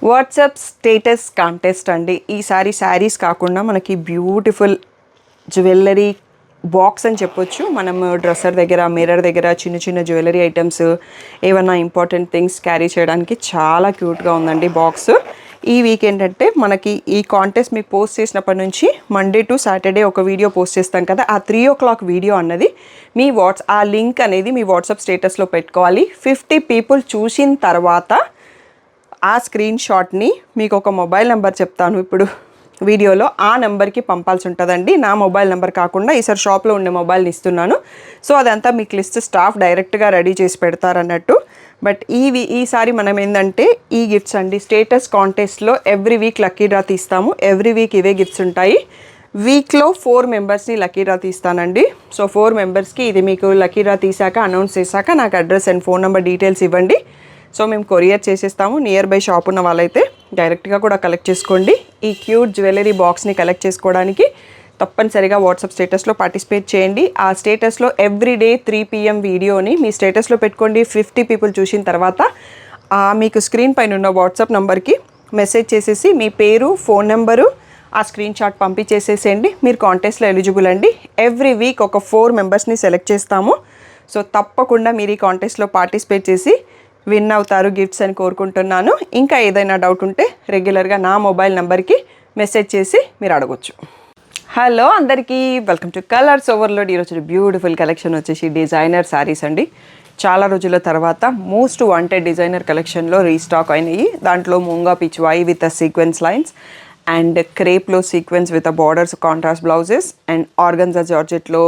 WhatsApp status contest అండి. ఈసారి శారీస్ కాకుండా మనకి బ్యూటిఫుల్ జ్యువెలరీ బాక్స్ అని చెప్పొచ్చు. మనం డ్రెస్సర్ దగ్గర, మిర్రర్ దగ్గర చిన్న చిన్న జ్యువెలరీ ఐటమ్స్, ఏమన్నా ఇంపార్టెంట్ థింగ్స్ క్యారీ చేయడానికి చాలా క్యూట్గా ఉందండి బాక్స్. ఈ వీక్ ఏంటంటే మనకి ఈ కాంటెస్ట్ మీకు పోస్ట్ చేసినప్పటి నుంచి మండే టు సాటర్డే ఒక వీడియో పోస్ట్ చేస్తాం కదా, ఆ 3 o'clock వీడియో అన్నది మీ ఆ లింక్ అనేది మీ వాట్సాప్ స్టేటస్లో పెట్టుకోవాలి. 50 people చూసిన తర్వాత ఆ స్క్రీన్ షాట్ని మీకు ఒక మొబైల్ నెంబర్ చెప్తాను ఇప్పుడు వీడియోలో, ఆ నెంబర్కి పంపాల్సి ఉంటుందండి. నా మొబైల్ నెంబర్ కాకుండా ఈసారి షాప్లో ఉండే మొబైల్ని ఇస్తున్నాను. సో అదంతా మీకు లిస్ట్ స్టాఫ్ డైరెక్ట్గా రెడీ చేసి పెడతారన్నట్టు. బట్ ఈసారి మనం ఏంటంటే ఈ గిఫ్ట్స్ అండి, స్టేటస్ కాంటెస్ట్లో ఎవ్రీ వీక్ లక్కీ డ్రా తీస్తాము. ఎవ్రీ వీక్ ఇవే గిఫ్ట్స్ ఉంటాయి. వీక్లో 4 మెంబర్స్ని లక్కీ డ్రా తీస్తానండి. సో 4 మెంబర్స్కి ఇది మీకు లక్కీ డ్రా తీసాక అనౌన్స్ చేశాక నాకు address and phone number details ఇవ్వండి. సో మేము కొరియర్ చేసేస్తాము. నియర్ బై షాప్ ఉన్న వాళ్ళైతే డైరెక్ట్గా కూడా కలెక్ట్ చేసుకోండి. ఈ క్యూట్ జ్యువెలరీ బాక్స్ని కలెక్ట్ చేసుకోవడానికి తప్పనిసరిగా వాట్సాప్ స్టేటస్లో పార్టిసిపేట్ చేయండి. ఆ స్టేటస్లో ఎవ్రీడే 3 PM వీడియోని మీ స్టేటస్లో పెట్టుకోండి. 50 people చూసిన తర్వాత మీకు స్క్రీన్ పైన ఉన్న వాట్సాప్ నెంబర్కి మెసేజ్ చేసేసి మీ పేరు, ఫోన్ నెంబరు, ఆ స్క్రీన్ షాట్ పంపించేసేసేయండి. మీరు కాంటెస్ట్లో ఎలిజిబుల్ అండి. ఎవ్రీ వీక్ ఒక 4 మెంబర్స్ని సెలెక్ట్ చేస్తాము. సో తప్పకుండా మీరు ఈ కాంటెస్ట్లో పార్టిసిపేట్ చేసి విన్ అవుతారు గిఫ్ట్స్ అని కోరుకుంటున్నాను. ఇంకా ఏదైనా డౌట్ ఉంటే రెగ్యులర్గా నా మొబైల్ నెంబర్కి మెసేజ్ చేసి మీరు అడగొచ్చు. హలో అందరికీ, వెల్కమ్ టు కలర్స్ ఓవర్లోడ్. ఈరోజు బ్యూటిఫుల్ కలెక్షన్ వచ్చేసి డిజైనర్ శారీస్ అండి. చాలా రోజుల తర్వాత మోస్ట్ వాంటెడ్ డిజైనర్ కలెక్షన్లో రీస్టాక్ అయినాయి. దాంట్లో moonga pichwai with sequence lines and క్రేప్లో sequence with borders, contrast blouses and organza జార్జెట్లో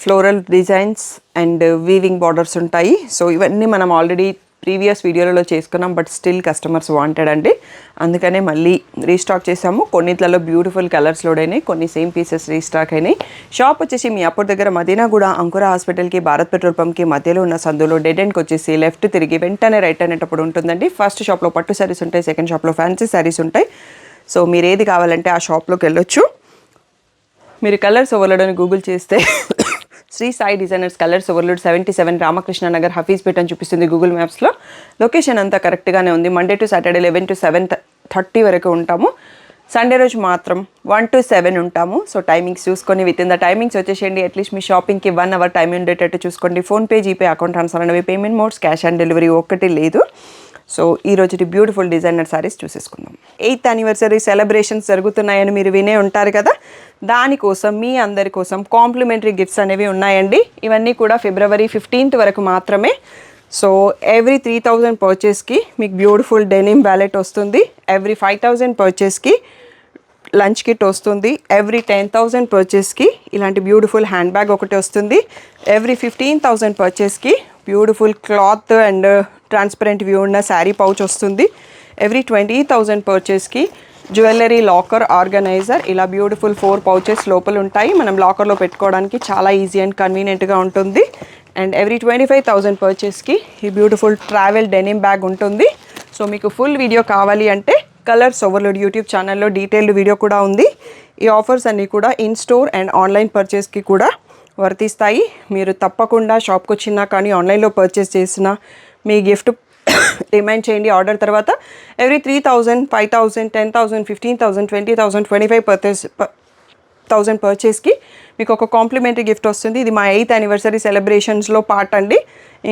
floral designs and weaving borders ఉంటాయి. సో ఇవన్నీ మనం ఆల్రెడీ ప్రీవియస్ వీడియోలలో చేసుకున్నాం, బట్ స్టిల్ కస్టమర్స్ వాంటెడ్ అండి. అందుకనే మళ్ళీ రీస్టాక్ చేసాము. కొన్నిట్లలో బ్యూటిఫుల్ కలర్స్ లోడ్ అయినాయి, కొన్ని సేమ్ పీసెస్ రీస్టాక్ అయినాయి. షాప్ వచ్చేసి మీ అప్పుడు దగ్గర మదీనాగూడ అంకుర హాస్పిటల్కి, భారత్ పెట్రోల్ పంప్కి మధ్యలో ఉన్న సందులో డెడ్ ఎండ్కి వచ్చేసి లెఫ్ట్ తిరిగి వెంటనే రైట్ అనేటప్పుడు ఉంటుందండి. ఫస్ట్ షాప్లో పట్టు శారీస్ ఉంటాయి, సెకండ్ షాప్లో ఫ్యాన్సీ శారీస్ ఉంటాయి. సో మీరు ఏది కావాలంటే ఆ షాప్లోకి వెళ్ళొచ్చు. మీరు కలర్స్ ఓవర్లోడ్ అని గూగుల్ చేస్తే Shri Sai designers colours overload 77 Ramakrishna Nagar Hafeezpet అని చూపిస్తుంది గూగుల్ మ్యాప్స్లో. లొకేషన్ అంతా కరెక్ట్గానే ఉంది. మండే టు సాటర్డే 11 to 7:30 వరకు ఉంటాము. సండే రోజు మాత్రం 1 to 7 ఉంటాము. సో టైమింగ్స్ చూసుకొని విత్ ఇన్ ద టైమింగ్స్ వచ్చేసేయండి. అట్లీస్ట్ మీ షాపింగ్కి 1 hour టైం ఉండేటట్టు చూసుకోండి. ఫోన్పే, జీపే, అకౌంట్ ట్రాన్స్ఫర్ అనేవి payment modes, cash on delivery ఒక్కటి లేదు. సో ఈరోజు బ్యూటిఫుల్ డిజైనర్ శారీస్ చూసేసుకుందాం. 8th anniversary సెలబ్రేషన్స్ జరుగుతున్నాయని మీరు వినే ఉంటారు కదా, దానికోసం మీ అందరి కోసం కాంప్లిమెంటరీ గిఫ్ట్స్ అనేవి ఉన్నాయండి. ఇవన్నీ కూడా February 15th వరకు మాత్రమే. సో ఎవ్రీ 3,000 పర్చేస్కి మీకు బ్యూటిఫుల్ డెనిమ్ వ్యాలెట్ వస్తుంది. ఎవ్రీ 5,000 పర్చేస్కి లంచ్ కిట్ వస్తుంది. ఎవ్రీ 10,000 పర్చేస్కి ఇలాంటి బ్యూటిఫుల్ హ్యాండ్ బ్యాగ్ ఒకటి వస్తుంది. ఎవ్రీ 15,000 పర్చేస్కి beautiful cloth and transparent view ఉన్న శారీ పౌచ్ వస్తుంది. ఎవ్రీ 20,000 పర్చేస్కి జ్యువెలరీ లాకర్ ఆర్గనైజర్, ఇలా బ్యూటిఫుల్ 4 pouches లోపల ఉంటాయి. మనం లాకర్లో పెట్టుకోవడానికి చాలా ఈజీ అండ్ కన్వీనియంట్గా ఉంటుంది. అండ్ ఎవ్రీ 25,000 పర్చేస్కి ఈ బ్యూటిఫుల్ ట్రావెల్ డెనిమ్ బ్యాగ్ ఉంటుంది. సో మీకు ఫుల్ వీడియో కావాలి అంటే కలర్స్ ఓవర్లోడ్ యూట్యూబ్ ఛానల్లో డీటెయిల్డ్ వీడియో కూడా ఉంది. ఈ ఆఫర్స్ అన్నీ కూడా ఇన్ స్టోర్ అండ్ ఆన్లైన్ పర్చేస్కి కూడా వర్తిస్తాయి. మీరు తప్పకుండా షాప్కి వచ్చినా కానీ ఆన్లైన్లో పర్చేస్ చేసినా మీ గిఫ్ట్ రిమైండ్ చేయండి ఆర్డర్ తర్వాత. ఎవ్రీ 3,000, 5,000, 10,000, 15,000, 20,000, 25,000 పర్చేస్కి మీకు ఒక కాంప్లిమెంటరీ గిఫ్ట్ వస్తుంది. ఇది మా 8th anniversary సెలబ్రేషన్స్లో పార్ట్ అండి.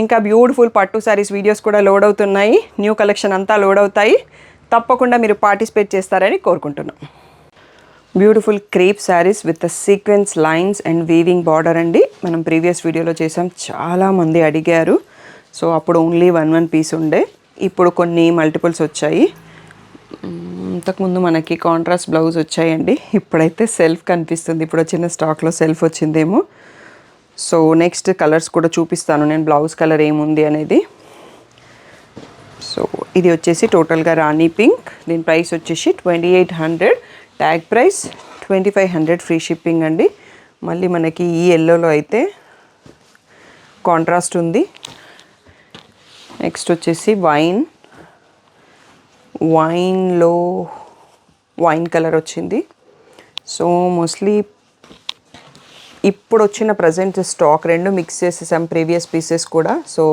ఇంకా బ్యూటిఫుల్ పట్టు శారీస్ వీడియోస్ కూడా లోడ్ అవుతున్నాయి. న్యూ కలెక్షన్ అంతా లోడ్ అవుతాయి. తప్పకుండా మీరు పార్టిసిపేట్ చేస్తారని కోరుకుంటున్నాం. Beautiful crepe saris with sequence lines and weaving border అండి. మనం ప్రీవియస్ వీడియోలో చేసాం, చాలామంది అడిగారు. సో అప్పుడు ఓన్లీ 1 piece ఉండే, ఇప్పుడు కొన్ని మల్టిపుల్స్ వచ్చాయి. ఇంతకుముందు మనకి కాంట్రాస్ట్ బ్లౌజ్ వచ్చాయండి, ఇప్పుడైతే సెల్ఫ్ కనిపిస్తుంది. ఇప్పుడు వచ్చిన స్టాక్లో సెల్ఫ్ వచ్చిందేమో. సో నెక్స్ట్ కలర్స్ కూడా చూపిస్తాను నేను, బ్లౌజ్ కలర్ ఏముంది అనేది. సో ఇది వచ్చేసి టోటల్గా రాణి పింక్. దీని ప్రైస్ వచ్చేసి 2,800, ట్యాగ్ ప్రైస్ 2,500, ఫ్రీ షిప్పింగ్ అండి. మళ్ళీ మనకి ఈ ఎల్లోలో అయితే కాంట్రాస్ట్ ఉంది. నెక్స్ట్ వచ్చేసి వైన్లో వైన్ కలర్ వచ్చింది. సో మోస్ట్లీ ఇప్పుడు వచ్చిన ప్రజెంట్ స్టాక్ 2 మిక్స్ చేసేసాం, ప్రీవియస్ పీసెస్ కూడా. సో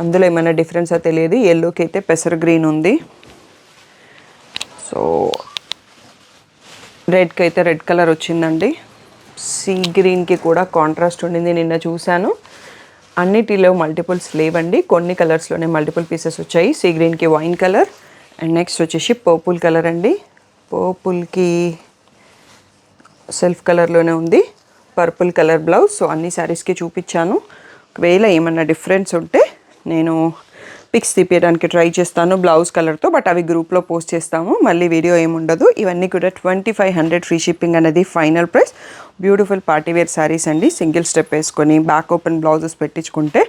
అందులో ఏమైనా డిఫరెన్సా తెలియదు. ఎల్లోకి అయితే పెసర్ గ్రీన్ ఉంది. సో రెడ్కి అయితే రెడ్ కలర్ వచ్చిందండి. సీ గ్రీన్కి కూడా కాంట్రాస్ట్ ఉండింది, నిన్న చూశాను. అన్నిటిలో మల్టిపుల్స్ లేవండి, కొన్ని కలర్స్లోనే మల్టిపుల్ పీసెస్ వచ్చాయి. సీ గ్రీన్కి వైన్ కలర్ అండ్ నెక్స్ట్ వచ్చేసి పర్పుల్ కలర్ అండి. పర్పుల్కి సెల్ఫ్ కలర్లోనే ఉంది, పర్పుల్ కలర్ బ్లౌజ్. సో అన్ని శారీస్కి చూపించాను. ఒకవేళ ఏమన్నా డిఫరెన్స్ ఉంటే నేను పిక్స్ తీపించడానికి ట్రై చేస్తాను బ్లౌజ్ కలర్తో, బట్ అవి గ్రూప్లో పోస్ట్ చేస్తాము, మళ్ళీ వీడియో ఏముండదు. ఇవన్నీ కూడా 2500 ఫ్రీ షిప్పింగ్ అనేది final price. Beautiful party wear saris అండి. సింగిల్ స్టెప్ వేసుకొని బ్యాక్ ఓపెన్ బ్లౌజెస్ పెట్టించుకుంటే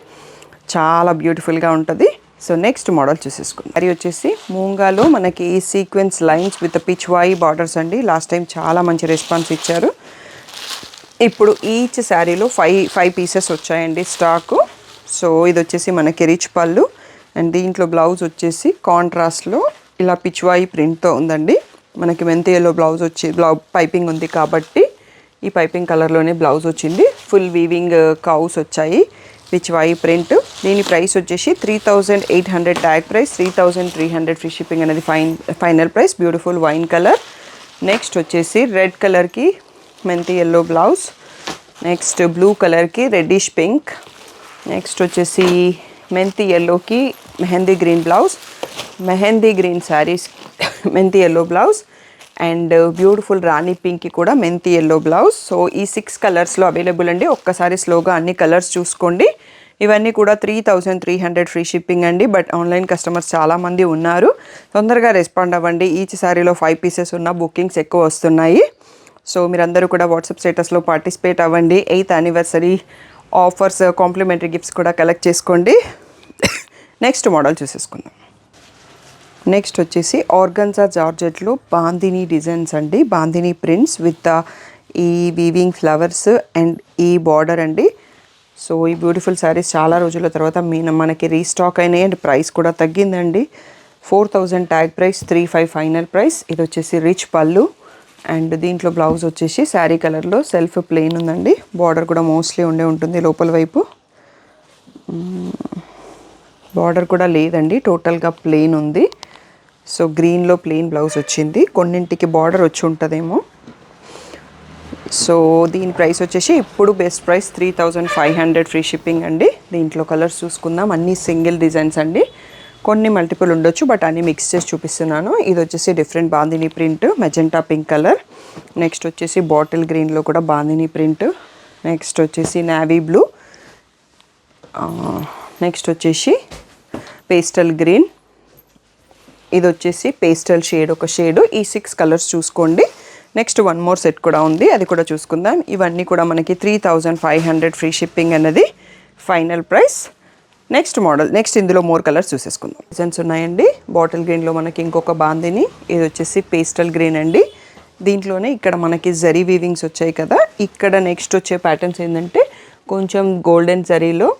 చాలా బ్యూటిఫుల్గా ఉంటుంది. సో నెక్స్ట్ మోడల్ చూసేసుకుందాం. అది వచ్చేసి మూంగాలో మనకి sequence lines with pichwai borders అండి. లాస్ట్ టైం చాలా మంచి రెస్పాన్స్ ఇచ్చారు. ఇప్పుడు ఈచ్ శారీలో ఫైవ్ పీసెస్ వచ్చాయండి స్టాకు. సో ఇది వచ్చేసి మనకి రిచ్ పళ్ళు అండ్ దీంట్లో బ్లౌజ్ వచ్చేసి కాంట్రాస్ట్లో ఇలా పిచ్వాయి ప్రింట్తో ఉందండి. మనకి మెంతి ఎల్లో బ్లౌజ్ వచ్చి పైపింగ్ ఉంది కాబట్టి ఈ పైపింగ్ కలర్లోనే బ్లౌజ్ వచ్చింది. ఫుల్ వీవింగ్ కౌస్ వచ్చాయి, పిచ్వాయి ప్రింట్. దీని ప్రైస్ వచ్చేసి 3800 ట్యాగ్ ప్రైస్, 3300 ఫ్రీ షిప్పింగ్ అనేది final price. Beautiful wine colour. Next వచ్చేసి రెడ్ కలర్కి మెంతి ఎల్లో బ్లౌజ్, నెక్స్ట్ బ్లూ కలర్కి రెడ్డిష్ పింక్, నెక్స్ట్ వచ్చేసి మెంతి ఎల్లోకి mehndi green blouse, mehndi green saris మెంతి ఎల్లో బ్లౌజ్ అండ్ బ్యూటిఫుల్ రాణి పింక్కి కూడా మెంతి ఎల్లో బ్లౌజ్. సో ఈ 6 కలర్స్లో అవైలబుల్ అండి. ఒక్కసారి స్లోగా అన్ని కలర్స్ చూసుకోండి. ఇవన్నీ కూడా 3300 ఫ్రీ షిప్పింగ్ అండి. బట్ ఆన్లైన్ కస్టమర్స్ చాలామంది ఉన్నారు, తొందరగా రెస్పాండ్ అవ్వండి. ఈచ్ శారీలో 5 పీసెస్ ఉన్న బుకింగ్స్ ఎక్కువ వస్తున్నాయి. సో మీరందరూ కూడా వాట్సాప్ స్టేటస్లో పార్టిసిపేట్ అవ్వండి. 8th anniversary offers, complimentary gifts కూడా కలెక్ట్ చేసుకోండి. నెక్స్ట్ మోడల్ చూసేసుకుందాం. నెక్స్ట్ వచ్చేసి ఆర్గన్జా జార్జెట్లో బాందిని డిజైన్స్ అండి, బాందిని ప్రింట్స్ విత్ ఈ వీవింగ్ ఫ్లవర్స్ అండ్ ఈ బార్డర్ అండి. సో ఈ బ్యూటిఫుల్ శారీస్ చాలా రోజుల తర్వాత మనకి రీస్టాక్ అయినాయి అండ్ ప్రైస్ కూడా తగ్గిందండి. 4000 ట్యాగ్ ప్రైస్, 35 ఫైనల్ ప్రైస్. ఇది వచ్చేసి రిచ్ పళ్ళు అండ్ దీంట్లో బ్లౌజ్ వచ్చేసి శారీ కలర్లో సెల్ఫ్ ప్లెయిన్ ఉందండి. బార్డర్ కూడా మోస్ట్లీ ఉంటుంది లోపల వైపు. బార్డర్ కూడా లేదండి, టోటల్గా ప్లెయిన్ ఉంది. సో గ్రీన్లో ప్లెయిన్ బ్లౌజ్ వచ్చింది, కొన్నింటికి బార్డర్ వచ్చి ఉంటుందేమో. సో దీని ప్రైస్ వచ్చేసి ఇప్పుడు బెస్ట్ ప్రైస్ 3500 ఫ్రీ షిప్పింగ్ అండి. దీంట్లో కలర్స్ చూసుకుందాం. అన్నీ సింగిల్ డిజైన్స్ అండి, కొన్ని మల్టిపుల్ ఉండొచ్చు బట్ అన్నీ మిక్స్ చేసి చూపిస్తున్నాను. ఇది వచ్చేసి different bandhani print, magenta pink colour. Next వచ్చేసి బాటిల్ గ్రీన్లో కూడా బాందిని ప్రింట్. నెక్స్ట్ వచ్చేసి నావీ బ్లూ. నెక్స్ట్ వచ్చేసి పేస్టల్ గ్రీన్. ఇది వచ్చేసి పేస్టల్ షేడ్, ఒక షేడు. ఈ 6 కలర్స్ చూసుకోండి. నెక్స్ట్ 1 మోర్ సెట్ కూడా ఉంది, అది కూడా చూసుకుందాం. ఇవన్నీ కూడా మనకి 3500 ఫ్రీ షిప్పింగ్ అన్నది final price. Next model, next ఇందులో మోర్ కలర్స్ చూసేసుకుందాం. డిజైన్స్ ఉన్నాయండి. బాటిల్ గ్రీన్లో మనకి ఇంకొక బాందిని, ఇది వచ్చేసి పేస్టల్ గ్రీన్ అండి. దీంట్లోనే ఇక్కడ మనకి జరీ వీవింగ్స్ వచ్చాయి కదా. ఇక్కడ నెక్స్ట్ వచ్చే ప్యాటర్న్స్ ఏంటంటే కొంచెం గోల్డెన్ జరీలో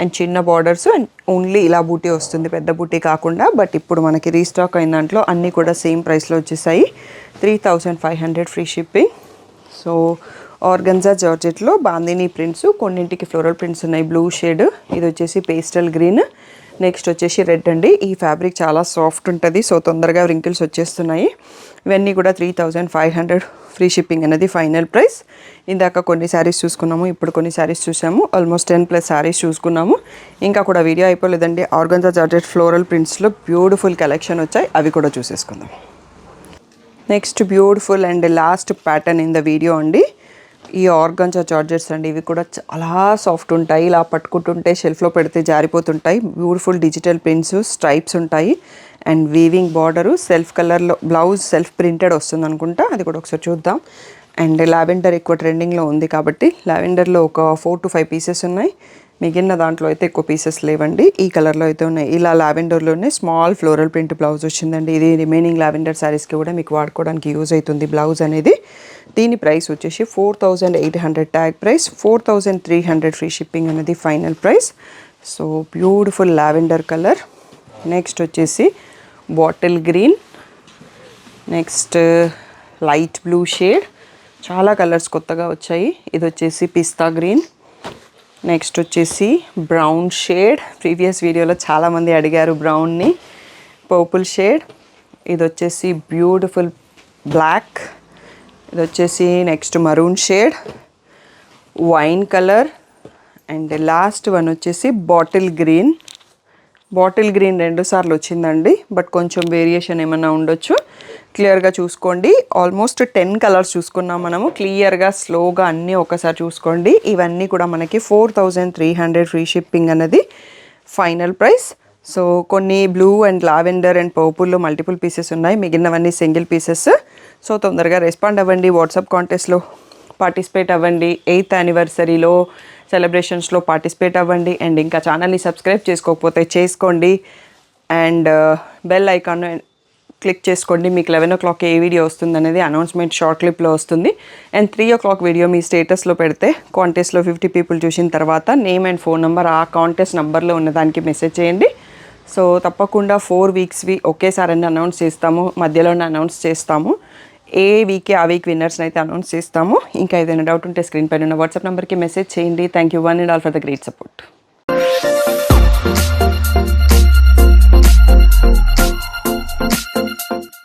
అండ్ చిన్న బార్డర్స్ అండ్ ఓన్లీ ఇలా బూటీ వస్తుంది, పెద్ద బూటీ కాకుండా. బట్ ఇప్పుడు మనకి రీస్టాక్ అయిన దాంట్లో అన్నీ కూడా సేమ్ ప్రైస్లో వచ్చేసాయి. 3500 ఫ్రీ షిప్పింగ్. సో ఆర్గన్జా జార్జెట్లో బాందిని ప్రింట్స్, కొన్నింటికి ఫ్లోరల్ ప్రింట్స్ ఉన్నాయి. బ్లూ షేడ్, ఇది వచ్చేసి పేస్టల్ గ్రీన్. నెక్స్ట్ వచ్చేసి రెడ్ అండి. ఈ ఫ్యాబ్రిక్ చాలా సాఫ్ట్ ఉంటుంది, సో తొందరగా రింకిల్స్ వచ్చేస్తున్నాయి. ఇవన్నీ కూడా 3500 ఫ్రీ షిప్పింగ్ అనేది ఫైనల్ ప్రైస్. ఇందాక కొన్ని శారీస్ చూసుకున్నాము, ఇప్పుడు కొన్ని శారీస్ చూసాము. ఆల్మోస్ట్ 10+ శారీస్ చూసుకున్నాము. ఇంకా కూడా వీడియో అయిపోలేదండి. ఆర్గన్జా జార్జెట్ ఫ్లోరల్ ప్రింట్స్లో బ్యూటిఫుల్ కలెక్షన్ వచ్చాయి, అవి కూడా చూసేసుకుందాం. Next beautiful and last pattern in the video అండి. ఈ ఆర్గన్జా జార్జెట్స్ అండి, ఇవి కూడా చాలా సాఫ్ట్ ఉంటాయి. ఇలా పట్టుకుంటుంటే షెల్ఫ్లో పెడితే జారిపోతుంటాయి. బ్యూటిఫుల్ డిజిటల్ ప్రింట్స్, స్ట్రైప్స్ ఉంటాయి అండ్ వీవింగ్ బార్డరు. సెల్ఫ్ కలర్లో బ్లౌజ్ సెల్ఫ్ ప్రింటెడ్ వస్తుంది అనుకుంటా, అది కూడా ఒకసారి చూద్దాం. అండ్ లావెండర్ ఎక్కువ ట్రెండింగ్లో ఉంది కాబట్టి లావెండర్లో ఒక 4 to 5 పీసెస్ ఉన్నాయి. మిగిలిన దాంట్లో అయితే ఎక్కువ పీసెస్ లేవండి. ఈ కలర్లో అయితే ఉన్నాయి. ఇలా లావెండర్లోనే స్మాల్ ఫ్లోరల్ ప్రింట్ బ్లౌజ్ వచ్చిందండి. ఇది రిమైనింగ్ లావెండర్ శారీస్కి కూడా మీకు వాడుకోవడానికి యూజ్ అవుతుంది బ్లౌజ్ అనేది. దీని ప్రైస్ వచ్చేసి 4800 ట్యాగ్ ప్రైస్, 4300 ఫ్రీ షిప్పింగ్ అనేది final price. So beautiful lavender colour. Next వచ్చేసి bottle green, next light blue shade, చాలా కలర్స్ కొత్తగా వచ్చాయి. ఇది వచ్చేసి పిస్తా గ్రీన్. నెక్స్ట్ వచ్చేసి బ్రౌన్ షేడ్, ప్రీవియస్ వీడియోలో చాలామంది అడిగారు బ్రౌన్ని. పర్పుల్ షేడ్ ఇది వచ్చేసి బ్యూటిఫుల్ బ్లాక్, ఇది వచ్చేసి next maroon shade, wine colour, and last one వచ్చేసి బాటిల్ గ్రీన్. బాటిల్ గ్రీన్ 2 సార్లు వచ్చిందండి, బట్ కొంచెం వేరియేషన్ ఏమైనా ఉండొచ్చు. క్లియర్గా చూసుకోండి. ఆల్మోస్ట్ 10 కలర్స్ చూసుకున్నాం మనము. క్లియర్గా స్లోగా అన్నీ ఒకసారి చూసుకోండి. ఇవన్నీ కూడా మనకి 4300 ఫ్రీ షిప్పింగ్ అన్నది ఫైనల్ ప్రైస్. సో కొన్ని బ్లూ అండ్ లావెండర్ అండ్ పర్పుల్లో మల్టిపుల్ పీసెస్ ఉన్నాయి, మిగిలినవన్నీ సింగిల్ పీసెస్. సో తొందరగా రెస్పాండ్ అవ్వండి, వాట్సాప్ కాంటెస్ట్లో పార్టిసిపేట్ అవ్వండి, 8th యానివర్సరీలో సెలబ్రేషన్స్లో పార్టిసిపేట్ అవ్వండి. అండ్ ఇంకా ఛానల్ని సబ్స్క్రైబ్ చేసుకోకపోతే చేసుకోండి, అండ్ బెల్ ఐకాన్ క్లిక్ చేసుకోండి. మీకు 11 o'clock ఏ వీడియో వస్తుంది అనేది అనౌన్స్మెంట్ షార్ట్ క్లిప్లో వస్తుంది. అండ్ 3 o'clock వీడియో మీ స్టేటస్లో పెడితే కాంటెస్ట్లో 50 people చూసిన తర్వాత నేమ్ అండ్ ఫోన్ నెంబర్ ఆ కాంటెస్ట్ నెంబర్లో ఉన్నదానికి మెసేజ్ చేయండి. సో తప్పకుండా 4 weeksవి ఒకేసారి అనౌన్స్ చేస్తాము, మధ్యలోనే అనౌన్స్ చేస్తాము. ఏ వీక్కి ఆ వీక్ విన్నర్స్ని అయితే అనౌన్స్ చేస్తాము. ఇంకా ఏదైనా డౌట్ ఉంటే స్క్రీన్ పైన ఉన్న వాట్సాప్ నెంబర్కి మెసేజ్ చేయండి. Thank you one and all for the great support.